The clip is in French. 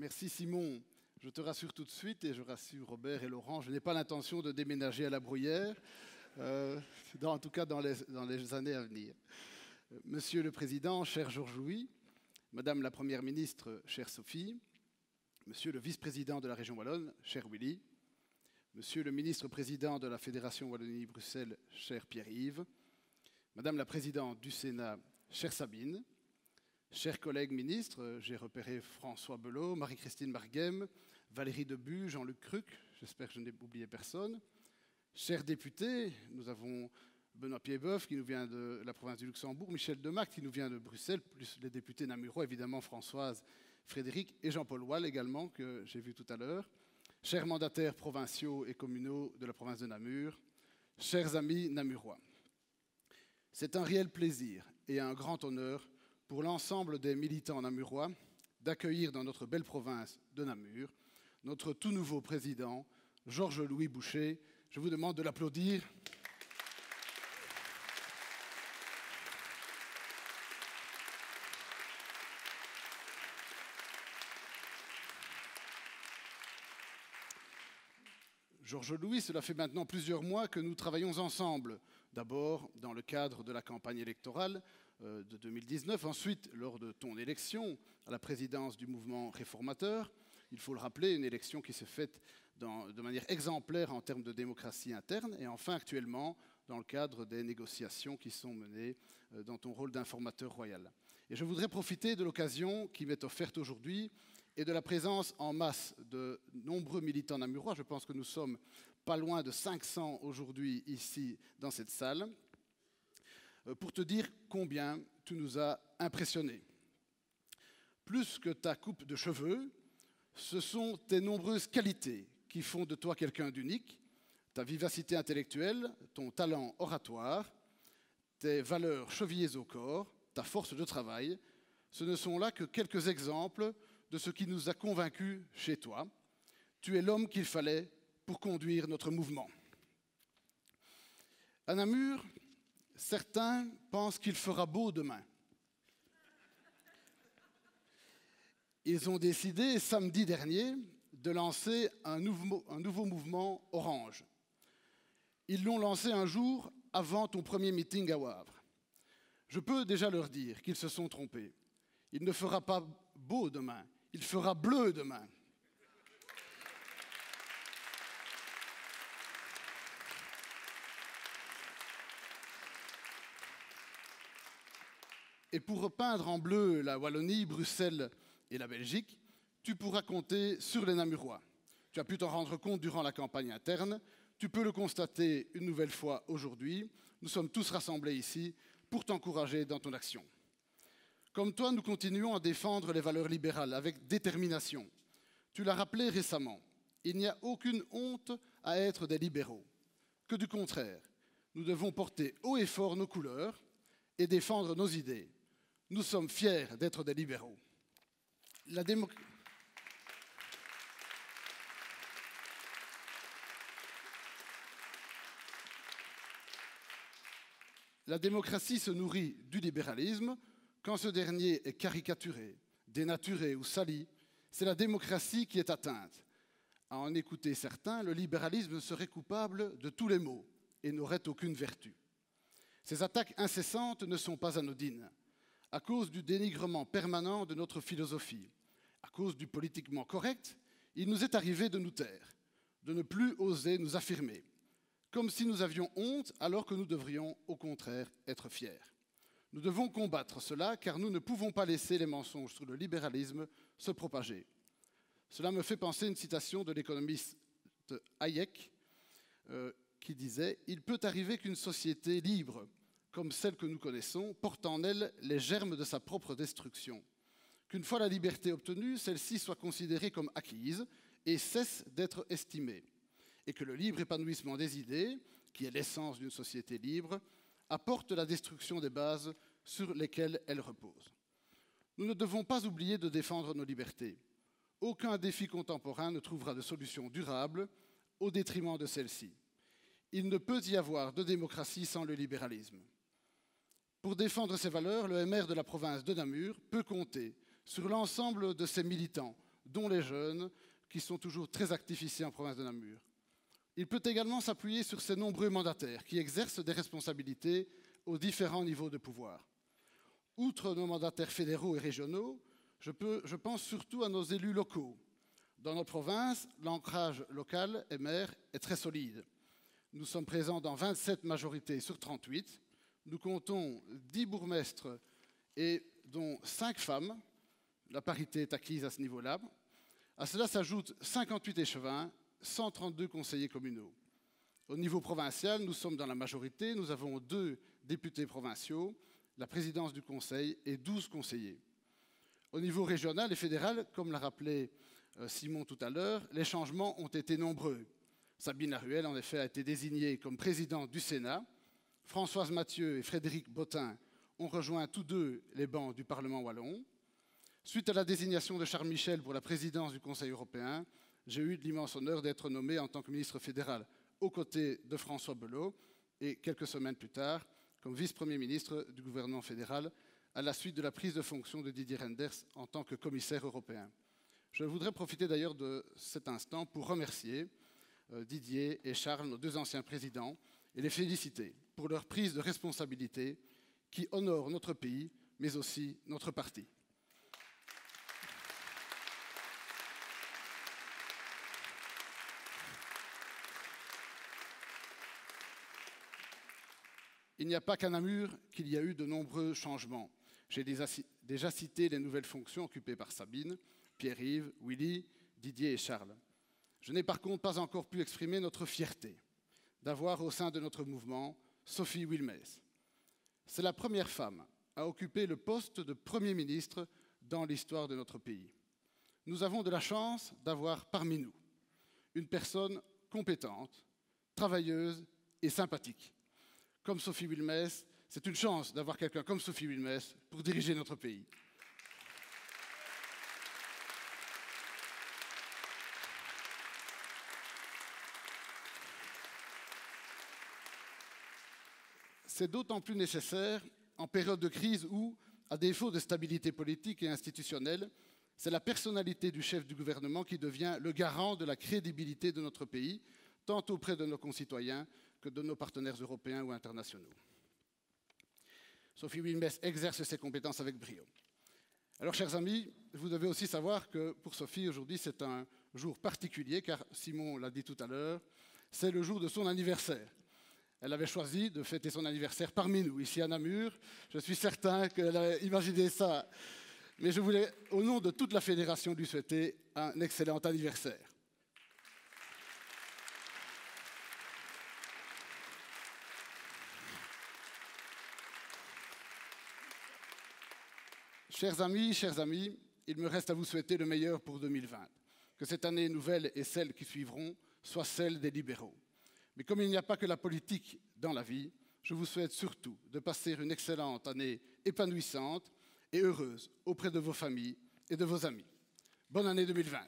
Merci Simon. Je te rassure tout de suite et je rassure Robert et Laurent, je n'ai pas l'intention de déménager à la Bruyère, en tout cas dans les années à venir. Monsieur le Président, cher Georges Louis, Madame la Première ministre, chère Sophie, Monsieur le Vice-président de la Région Wallonne, cher Willy, Monsieur le Ministre-président de la Fédération Wallonie-Bruxelles, cher Pierre-Yves, Madame la Présidente du Sénat, chère Sabine, chers collègues ministres, j'ai repéré François Belot, Marie-Christine Marguem, Valérie Debu, Jean-Luc Cruc, j'espère que je n'ai oublié personne. Chers députés, nous avons Benoît Piedboeuf qui nous vient de la province du Luxembourg, Michel Demact qui nous vient de Bruxelles, plus les députés namurois, évidemment Françoise, Frédéric et Jean-Paul Wall également, que j'ai vu tout à l'heure. Chers mandataires provinciaux et communaux de la province de Namur, chers amis namurois. C'est un réel plaisir et un grand honneur pour l'ensemble des militants namurois d'accueillir dans notre belle province de Namur notre tout nouveau président, Georges-Louis Boucher. Je vous demande de l'applaudir. Georges-Louis, cela fait maintenant plusieurs mois que nous travaillons ensemble. D'abord dans le cadre de la campagne électorale de 2019, ensuite lors de ton élection à la présidence du mouvement réformateur. Il faut le rappeler, une élection qui s'est faite de manière exemplaire en termes de démocratie interne, et enfin actuellement dans le cadre des négociations qui sont menées dans ton rôle d'informateur royal. Et je voudrais profiter de l'occasion qui m'est offerte aujourd'hui et de la présence en masse de nombreux militants namurois. Je pense que nous sommes pas loin de 500 aujourd'hui ici dans cette salle, pour te dire combien tu nous as impressionnés. Plus que ta coupe de cheveux, ce sont tes nombreuses qualités qui font de toi quelqu'un d'unique, ta vivacité intellectuelle, ton talent oratoire, tes valeurs chevillées au corps, ta force de travail. Ce ne sont là que quelques exemples de ce qui nous a convaincus chez toi. Tu es l'homme qu'il fallait pour conduire notre mouvement. À Namur, certains pensent qu'il fera beau demain. Ils ont décidé, samedi dernier, de lancer un nouveau mouvement Orange. Ils l'ont lancé un jour avant ton premier meeting à Wavre. Je peux déjà leur dire qu'ils se sont trompés. Il ne fera pas beau demain, il fera bleu demain. Et pour repeindre en bleu la Wallonie, Bruxelles et la Belgique, tu pourras compter sur les Namurois. Tu as pu t'en rendre compte durant la campagne interne, tu peux le constater une nouvelle fois aujourd'hui. Nous sommes tous rassemblés ici pour t'encourager dans ton action. Comme toi, nous continuons à défendre les valeurs libérales avec détermination. Tu l'as rappelé récemment, il n'y a aucune honte à être des libéraux. Que du contraire, nous devons porter haut et fort nos couleurs et défendre nos idées. Nous sommes fiers d'être des libéraux. La démocratie se nourrit du libéralisme. Quand ce dernier est caricaturé, dénaturé ou sali, c'est la démocratie qui est atteinte. À en écouter certains, le libéralisme serait coupable de tous les maux et n'aurait aucune vertu. Ces attaques incessantes ne sont pas anodines. À cause du dénigrement permanent de notre philosophie, à cause du politiquement correct, il nous est arrivé de nous taire, de ne plus oser nous affirmer, comme si nous avions honte alors que nous devrions au contraire être fiers. Nous devons combattre cela car nous ne pouvons pas laisser les mensonges sur le libéralisme se propager. Cela me fait penser à une citation de l'économiste Hayek qui disait « Il peut arriver qu'une société libre, comme celle que nous connaissons, porte en elle les germes de sa propre destruction. Qu'une fois la liberté obtenue, celle-ci soit considérée comme acquise et cesse d'être estimée. Et que le libre épanouissement des idées, qui est l'essence d'une société libre, apporte la destruction des bases sur lesquelles elle repose. Nous ne devons pas oublier de défendre nos libertés. Aucun défi contemporain ne trouvera de solution durable au détriment de celle-ci. Il ne peut y avoir de démocratie sans le libéralisme. Pour défendre ces valeurs, le MR de la province de Namur peut compter sur l'ensemble de ses militants dont les jeunes, qui sont toujours très actifs ici en province de Namur. Il peut également s'appuyer sur ses nombreux mandataires qui exercent des responsabilités aux différents niveaux de pouvoir. Outre nos mandataires fédéraux et régionaux, je pense surtout à nos élus locaux. Dans notre province, l'ancrage local et maire est très solide. Nous sommes présents dans 27 majorités sur 38. Nous comptons 10 bourgmestres et dont 5 femmes. La parité est acquise à ce niveau-là. À cela s'ajoutent 58 échevins, 132 conseillers communaux. Au niveau provincial, nous sommes dans la majorité. Nous avons 2 députés provinciaux, la présidence du conseil et 12 conseillers. Au niveau régional et fédéral, comme l'a rappelé Simon tout à l'heure, les changements ont été nombreux. Sabine Laruelle, en effet, a été désignée comme présidente du Sénat. Françoise Mathieu et Frédéric Bottin ont rejoint tous deux les bancs du Parlement wallon. Suite à la désignation de Charles Michel pour la présidence du Conseil européen, j'ai eu l'immense honneur d'être nommé en tant que ministre fédéral aux côtés de François Belot et quelques semaines plus tard comme vice-premier ministre du gouvernement fédéral à la suite de la prise de fonction de Didier Reynders en tant que commissaire européen. Je voudrais profiter d'ailleurs de cet instant pour remercier Didier et Charles, nos 2 anciens présidents, et les féliciter pour leur prise de responsabilité qui honore notre pays, mais aussi notre parti. Il n'y a pas qu'à Namur qu'il y a eu de nombreux changements. J'ai déjà cité les nouvelles fonctions occupées par Sabine, Pierre-Yves, Willy, Didier et Charles. Je n'ai par contre pas encore pu exprimer notre fierté d'avoir au sein de notre mouvement Sophie Wilmès. C'est la première femme à occuper le poste de Premier ministre dans l'histoire de notre pays. Nous avons de la chance d'avoir parmi nous une personne compétente, travailleuse et sympathique. Comme Sophie Wilmès, c'est une chance d'avoir quelqu'un comme Sophie Wilmès pour diriger notre pays. C'est d'autant plus nécessaire en période de crise où, à défaut de stabilité politique et institutionnelle, c'est la personnalité du chef du gouvernement qui devient le garant de la crédibilité de notre pays, tant auprès de nos concitoyens que de nos partenaires européens ou internationaux. Sophie Wilmès exerce ses compétences avec brio. Alors, chers amis, vous devez aussi savoir que pour Sophie, aujourd'hui, c'est un jour particulier, car Simon l'a dit tout à l'heure, c'est le jour de son anniversaire. Elle avait choisi de fêter son anniversaire parmi nous, ici à Namur. Je suis certain qu'elle a imaginé ça. Mais je voulais, au nom de toute la fédération, lui souhaiter un excellent anniversaire. Chers amis, il me reste à vous souhaiter le meilleur pour 2020. Que cette année nouvelle et celles qui suivront soient celles des libéraux. Mais comme il n'y a pas que la politique dans la vie, je vous souhaite surtout de passer une excellente année épanouissante et heureuse auprès de vos familles et de vos amis. Bonne année 2020.